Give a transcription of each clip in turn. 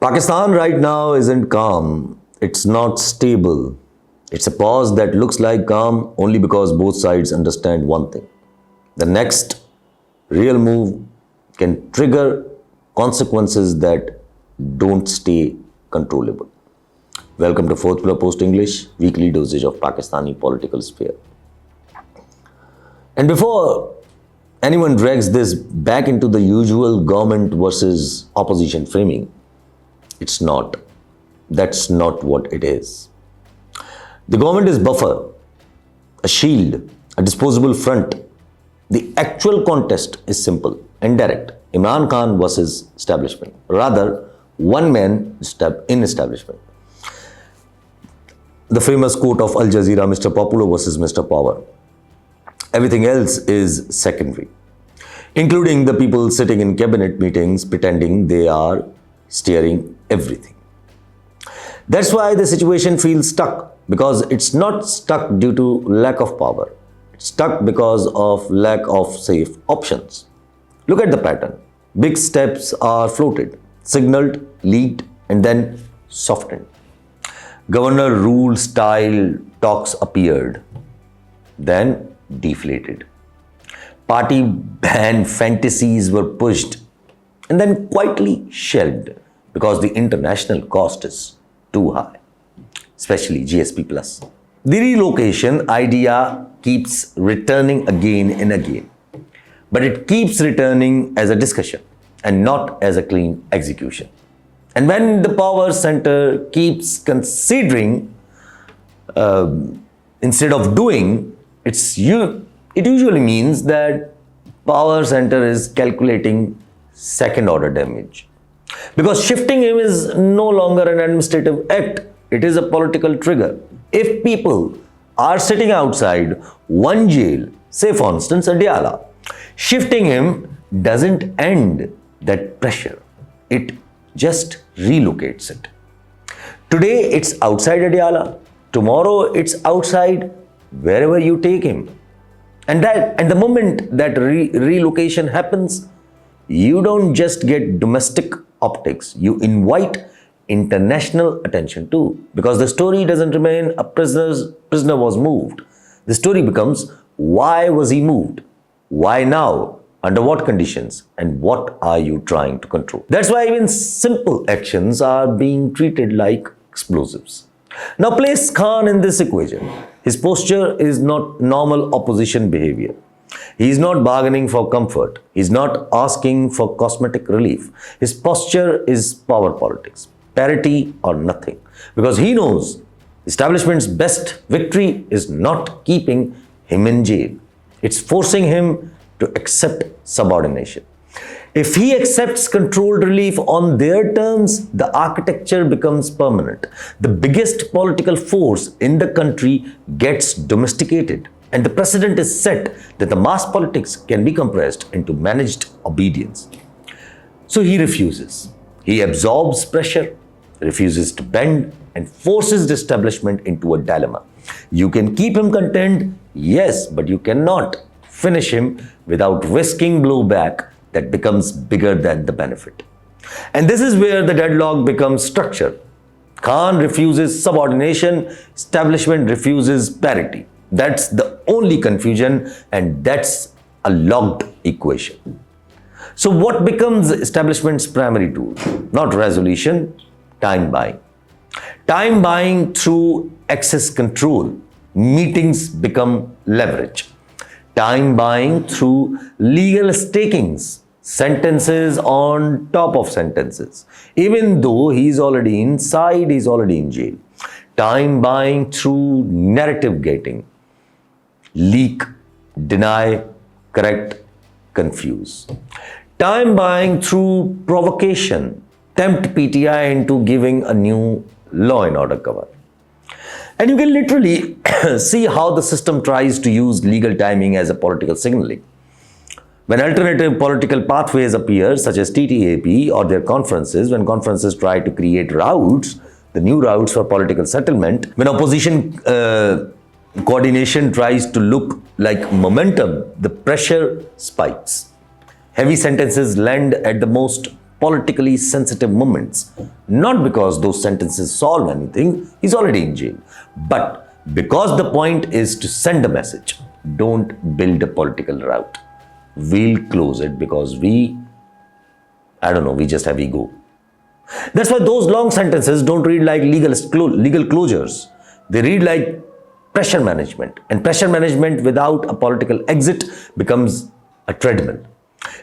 Pakistan right now isn't calm. It's not stable. It's a pause that looks like calm only because both sides understand one thing. The next real move can trigger consequences that don't stay controllable. Welcome to Fourth Pillar Post English, weekly dosage of Pakistani political sphere. And before anyone drags this back into the usual government versus opposition framing, it's not. That's not what it is. The government is buffer, a shield, a disposable front. The actual contest is simple and direct. Imran Khan versus establishment. Rather, one man in establishment. The famous quote of Al Jazeera, Mr. Popular versus Mr. Power. Everything else is secondary, including the people sitting in cabinet meetings pretending they are steering everything. That's why the situation feels stuck, because it's not stuck due to lack of power. It's stuck because of lack of safe options. Look at the pattern. Big steps are floated, signaled, leaked, and then softened. Governor rule style talks appeared, then deflated. Party ban fantasies were pushed and then quietly shelved because the international cost is too high, especially GSP+. The relocation idea keeps returning again and again, but it keeps returning as a discussion and not as a clean execution. And when the power center keeps considering instead of doing, it usually means that power center is calculating second order damage. Because shifting him is no longer an administrative act, it is a political trigger. If people are sitting outside one jail, say for instance Adiala, shifting him doesn't end that pressure. It just relocates it. Today it's outside Adiala, tomorrow it's outside wherever you take him. And the moment that relocation happens, you don't just get domestic optics, you invite international attention too. Because the story doesn't remain a prisoner was moved. The story becomes, why was he moved? Why now? Under what conditions? And what are you trying to control? That's why even simple actions are being treated like explosives. Now place Khan in this equation. His posture is not normal opposition behavior. He is not bargaining for comfort. He is not asking for cosmetic relief. His posture is power politics, parity or nothing. Because he knows establishment's best victory is not keeping him in jail. It's forcing him to accept subordination. If he accepts controlled relief on their terms, the architecture becomes permanent. The biggest political force in the country gets domesticated, and the precedent is set that the mass politics can be compressed into managed obedience. So he refuses. He absorbs pressure, refuses to bend, and forces the establishment into a dilemma. You can keep him content, yes, but you cannot finish him without risking blowback that becomes bigger than the benefit. And this is where the deadlock becomes structured. Khan refuses subordination, establishment refuses parity. That's the only confusion, and that's a locked equation. So what becomes the establishment's primary tool? Not resolution, time buying. Time buying through excess control. Meetings become leverage. Time buying through legal stakings. Sentences on top of sentences. Even though he's already inside, he's already in jail. Time buying through narrative gating. Leak, deny, correct, confuse. Time buying through provocation. Tempt PTI into giving a new law and order cover. And you can literally see how the system tries to use legal timing as a political signaling. When alternative political pathways appear, such as TTAP or their conferences, when conferences try to create routes, the new routes for political settlement, when opposition coordination tries to look like momentum, the pressure spikes. Heavy sentences land at the most politically sensitive moments. Not because those sentences solve anything, he's already in jail, but because the point is to send a message. Don't build a political route. We'll close it because we just have ego. That's why those long sentences don't read like legal closures. They read like pressure management. And pressure management without a political exit becomes a treadmill.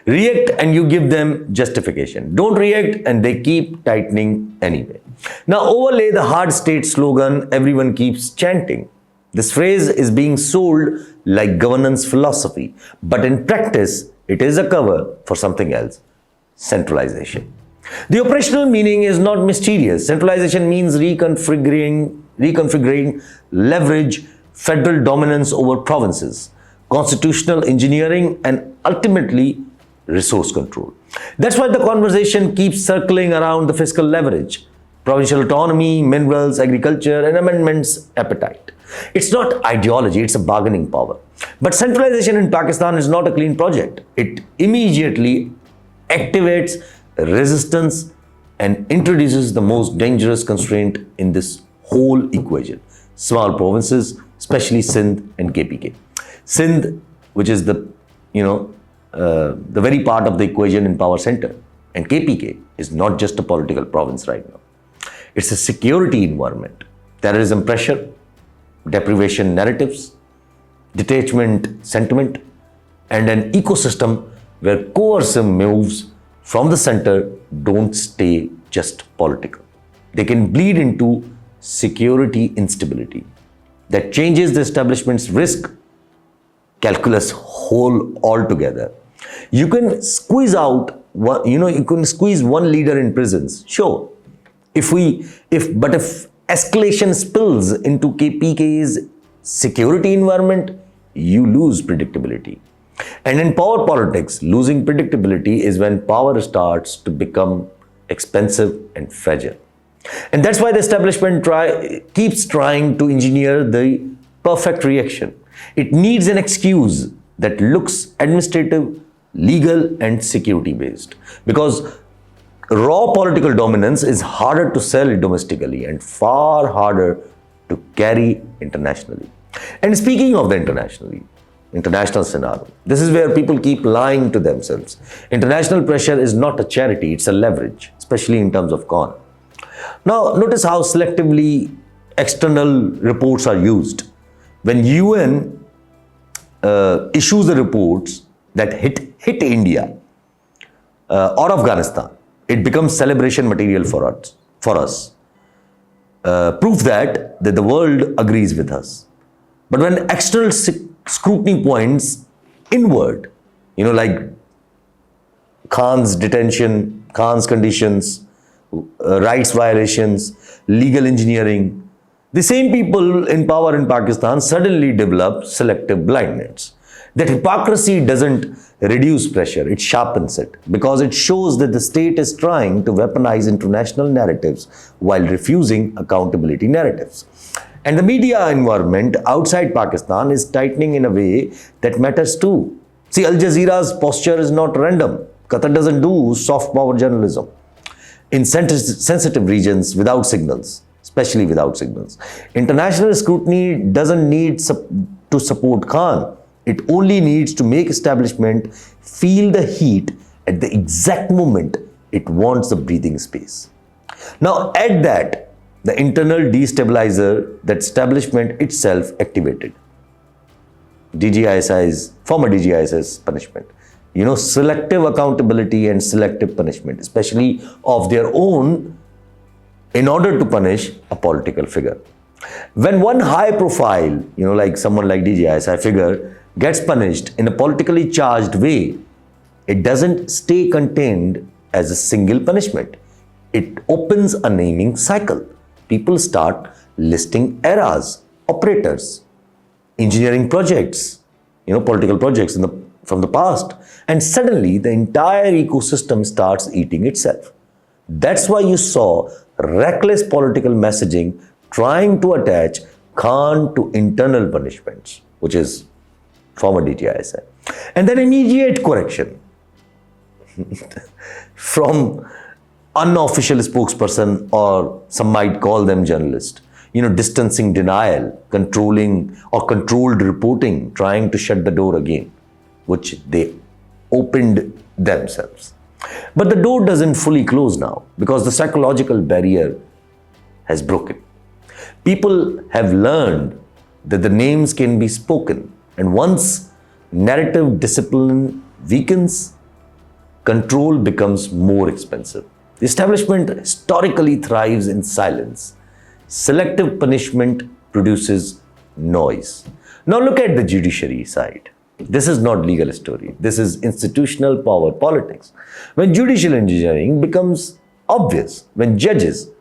React and you give them justification. Don't react and they keep tightening anyway. Now overlay the hard state slogan everyone keeps chanting. This phrase is being sold like governance philosophy, but in practice, it is a cover for something else: centralization. The operational meaning is not mysterious. Centralization means reconfiguring leverage, federal dominance over provinces, constitutional engineering, and ultimately resource control. That's why the conversation keeps circling around the fiscal leverage, provincial autonomy, minerals, agriculture, and amendments appetite. It's not ideology, it's a bargaining power. But centralization in Pakistan is not a clean project. It immediately activates resistance and introduces the most dangerous constraint in this whole equation: small provinces, especially Sindh and KPK. Sindh, which is the very part of the equation in power center, and KPK is not just a political province right now. It's a security environment: terrorism pressure, deprivation narratives, detachment sentiment, and an ecosystem where coercive moves from the center don't stay just political. They can bleed into security instability that changes the establishment's risk calculus altogether. You can squeeze one leader in prisons, sure. If escalation spills into KPK's security environment, you lose predictability. And in power politics, losing predictability is when power starts to become expensive and fragile. And that's why the establishment keeps trying to engineer the perfect reaction. It needs an excuse that looks administrative, legal, and security based. Because raw political dominance is harder to sell domestically and far harder to carry internationally. And speaking of the international scenario, this is where people keep lying to themselves. International pressure is not a charity, it's a leverage, especially in terms of Khan. Now, notice how selectively external reports are used. When UN issues the reports that hit India or Afghanistan, it becomes celebration material for us. Proof that the world agrees with us. But when external scrutiny points inward, like Khan's detention, Khan's conditions, rights violations, legal engineering, the same people in power in Pakistan suddenly develop selective blindness. That hypocrisy doesn't reduce pressure, it sharpens it, because it shows that the state is trying to weaponize international narratives while refusing accountability narratives. And the media environment outside Pakistan is tightening in a way that matters too. See, Al Jazeera's posture is not random. Qatar doesn't do soft power journalism in sensitive regions without signals, especially without signals. International scrutiny doesn't need to support Khan. It only needs to make establishment feel the heat at the exact moment it wants the breathing space. Now add that the internal destabilizer that establishment itself activated. Former DGIS's punishment. Selective accountability and selective punishment, especially of their own, in order to punish a political figure. When one high profile, like someone like DGISI figure, gets punished in a politically charged way, it doesn't stay contained as a single punishment. It opens a naming cycle. People start listing eras, operators, engineering projects, political projects from the past, and suddenly the entire ecosystem starts eating itself. That's why you saw reckless political messaging trying to attach Khan to internal punishments, which is former DGISI. And then immediate correction. from unofficial spokesperson, or some might call them journalist. Distancing denial, controlling or controlled reporting, trying to shut the door again, which they opened themselves. But the door doesn't fully close now because the psychological barrier has broken. People have learned that the names can be spoken, and once narrative discipline weakens, control becomes more expensive. The establishment historically thrives in silence. Selective punishment produces noise. Now look at the judiciary side. This is not legal story. This is institutional power politics. When judicial engineering becomes obvious, when Justice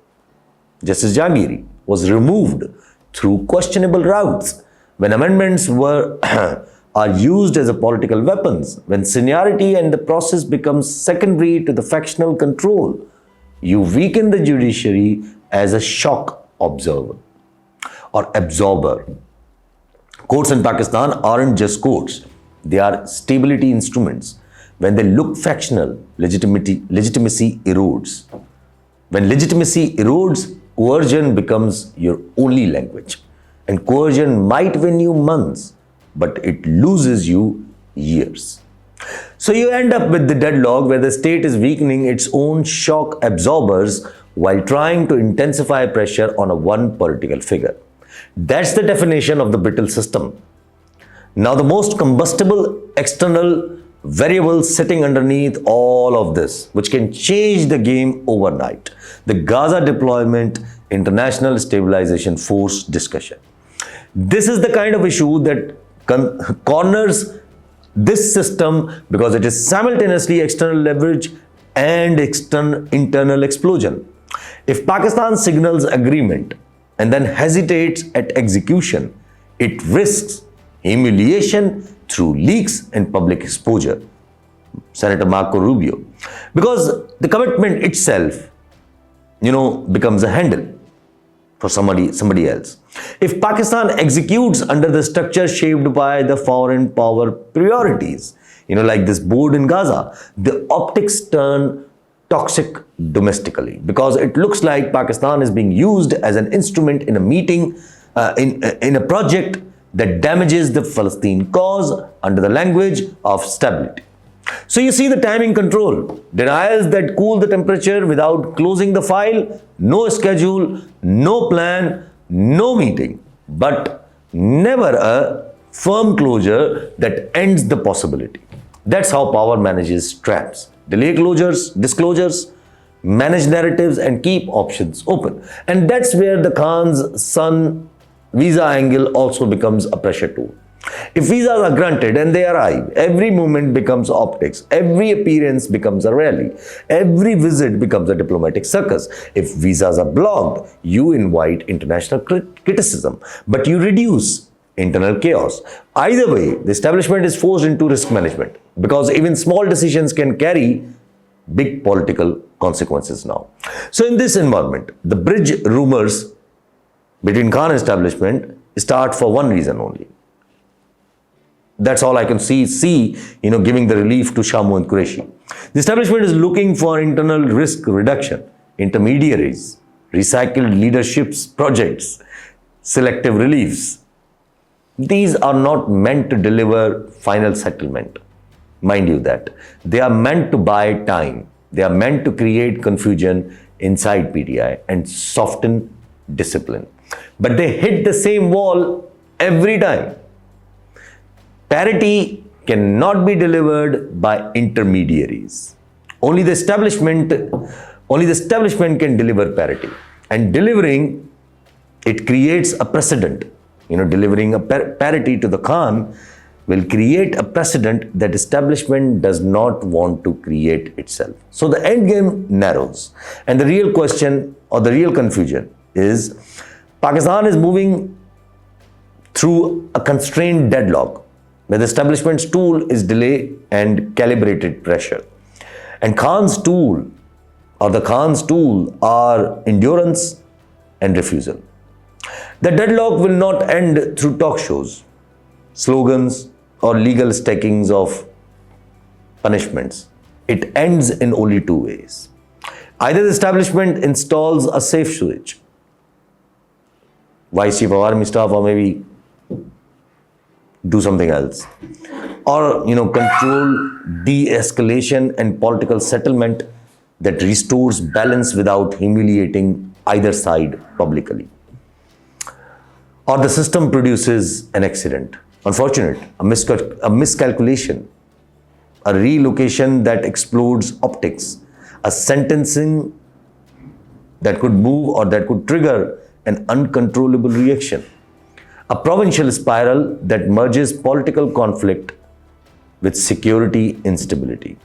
Jagiri was removed through questionable routes, when amendments are used as a political weapons, when seniority and the process becomes secondary to the factional control, you weaken the judiciary as a shock observer or absorber. Courts in Pakistan aren't just courts, they are stability instruments. When they look factional, legitimacy erodes. When legitimacy erodes, coercion becomes your only language. And coercion might win you months, but it loses you years. So you end up with the deadlock where the state is weakening its own shock absorbers while trying to intensify pressure on one political figure. That's the definition of the brittle system. Now, the most combustible external variable sitting underneath all of this, which can change the game overnight: the Gaza deployment international stabilization force discussion. This is the kind of issue that corners this system because it is simultaneously external leverage and internal explosion. If Pakistan signals agreement and then hesitates at execution, it risks humiliation through leaks and public exposure. Senator Marco Rubio. Because the commitment itself, becomes a handle for somebody else. If Pakistan executes under the structure shaped by the foreign power priorities, like this board in Gaza, the optics turn toxic domestically because it looks like Pakistan is being used as an instrument in a meeting, in a project that damages the Palestine cause under the language of stability. So you see the timing control, denials that cool the temperature without closing the file, no schedule, no plan, no meeting, but never a firm closure that ends the possibility. That's how power manages traps. Delay disclosures, manage narratives, and keep options open. And that's where the Khan's son visa angle also becomes a pressure tool. If visas are granted and they arrive, every movement becomes optics, every appearance becomes a rally, every visit becomes a diplomatic circus. If visas are blocked, you invite international criticism, but you reduce internal chaos. Either way, the establishment is forced into risk management because even small decisions can carry big political consequences now. So in this environment, the bridge rumors between Khan establishment start for one reason only. That's all I can see, giving the relief to Shamu and Qureshi. The establishment is looking for internal risk reduction, intermediaries, recycled leaderships, projects, selective reliefs. These are not meant to deliver final settlement. Mind you that. They are meant to buy time. They are meant to create confusion inside PTI and soften discipline. But they hit the same wall every time. Parity cannot be delivered by intermediaries. Only the establishment can deliver parity. And delivering it creates a precedent. Delivering a parity to the Khan will create a precedent that establishment does not want to create itself. So the end game narrows. And the real question or the real confusion is Pakistan is moving through a constrained deadlock where the establishment's tool is delay and calibrated pressure. And Khan's tool are endurance and refusal. The deadlock will not end through talk shows, slogans, or legal stackings of punishments. it ends in only two ways. Either the establishment installs a safe switch, vice chief of army staff, or maybe do something else, or control de-escalation and political settlement that restores balance without humiliating either side publicly. Or the system produces an accident, unfortunate, a miscalculation, a relocation that explodes optics, a sentencing that could move or that could trigger an uncontrollable reaction, a provincial spiral that merges political conflict with security instability,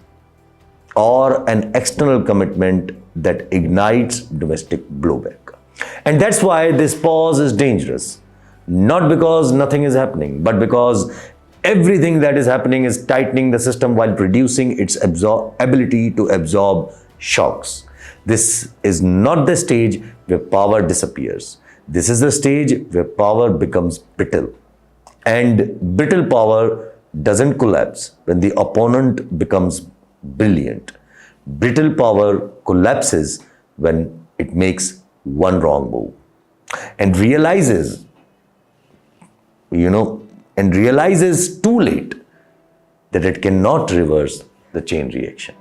or an external commitment that ignites domestic blowback. And that's why this pause is dangerous. Not because nothing is happening, but because everything that is happening is tightening the system while reducing its ability to absorb shocks. This is not the stage where power disappears. This is the stage where power becomes brittle. And brittle power doesn't collapse when the opponent becomes brilliant. Brittle power collapses when it makes one wrong move and realizes too late that it cannot reverse the chain reaction.